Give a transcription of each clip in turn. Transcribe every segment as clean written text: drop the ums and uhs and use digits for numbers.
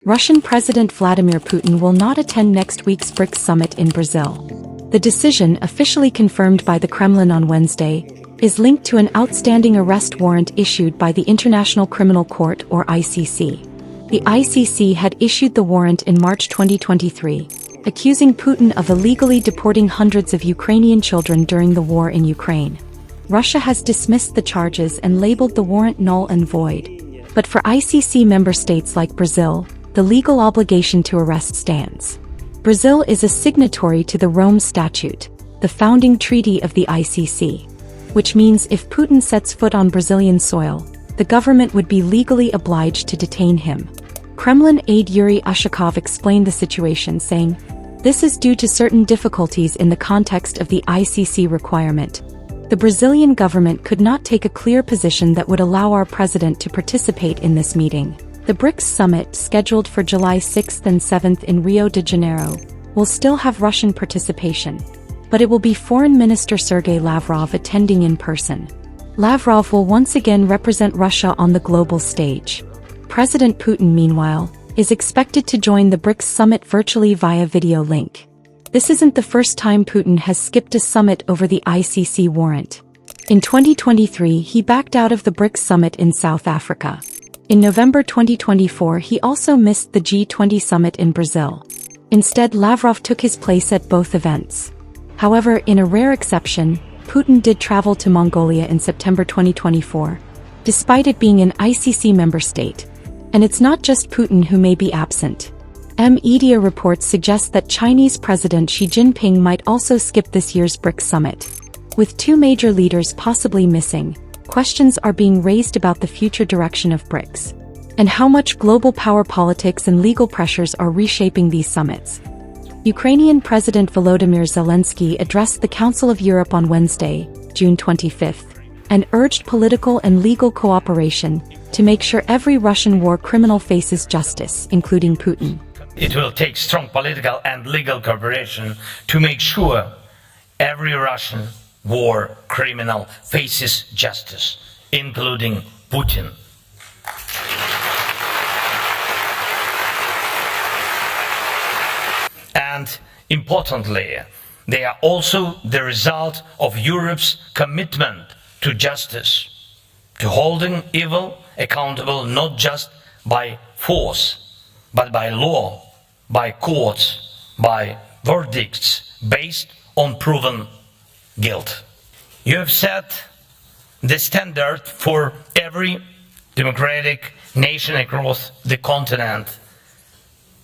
Russian President Vladimir Putin will not attend next week's BRICS Summit in Brazil. The decision, officially confirmed by the Kremlin on Wednesday, is linked to an outstanding arrest warrant issued by the International Criminal Court or ICC. The ICC had issued the warrant in March 2023, accusing Putin of illegally deporting hundreds of Ukrainian children during the war in Ukraine. Russia has dismissed the charges and labeled the warrant null and void. But for ICC member states like Brazil, the legal obligation to arrest stands. Brazil is a signatory to the Rome Statute, the founding treaty of the ICC, which means if Putin sets foot on Brazilian soil, the government would be legally obliged to detain him. Kremlin aide Yuri Ushakov explained the situation, saying, "This is due to certain difficulties in the context of the ICC requirement. The Brazilian government could not take a clear position that would allow our president to participate in this meeting." The BRICS Summit, scheduled for July 6th and 7th in Rio de Janeiro, will still have Russian participation, but it will be Foreign Minister Sergey Lavrov attending in person. Lavrov will once again represent Russia on the global stage. President Putin, meanwhile, is expected to join the BRICS Summit virtually via video link. This isn't the first time Putin has skipped a summit over the ICC warrant. In 2023, he backed out of the BRICS Summit in South Africa. In November 2024, he also missed the G20 summit in Brazil. Instead, Lavrov took his place at both events. However, in a rare exception, Putin did travel to Mongolia in September 2024, despite it being an ICC member state. And it's not just Putin who may be absent. Media reports suggest that Chinese President Xi Jinping might also skip this year's BRICS Summit. With two major leaders possibly missing, questions are being raised about the future direction of BRICS, and how much global power politics and legal pressures are reshaping these summits. Ukrainian President Volodymyr Zelensky addressed the Council of Europe on Wednesday, June 25th, and urged political and legal cooperation to make sure every Russian war criminal faces justice, including Putin. It will take strong political and legal cooperation to make sure every Russian war criminal faces justice, including Putin. And importantly, they are also the result of Europe's commitment to justice, to holding evil accountable not just by force, but by law, by courts, by verdicts based on proven guilt. You have set the standard for every democratic nation across the continent.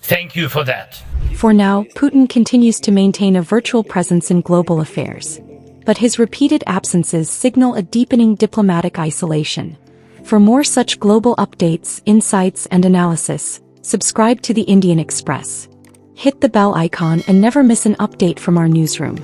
Thank you for that. For now, Putin continues to maintain a virtual presence in global affairs, but his repeated absences signal a deepening diplomatic isolation. For more such global updates, insights, and analysis, subscribe to the Indian Express. Hit the bell icon and never miss an update from our newsroom.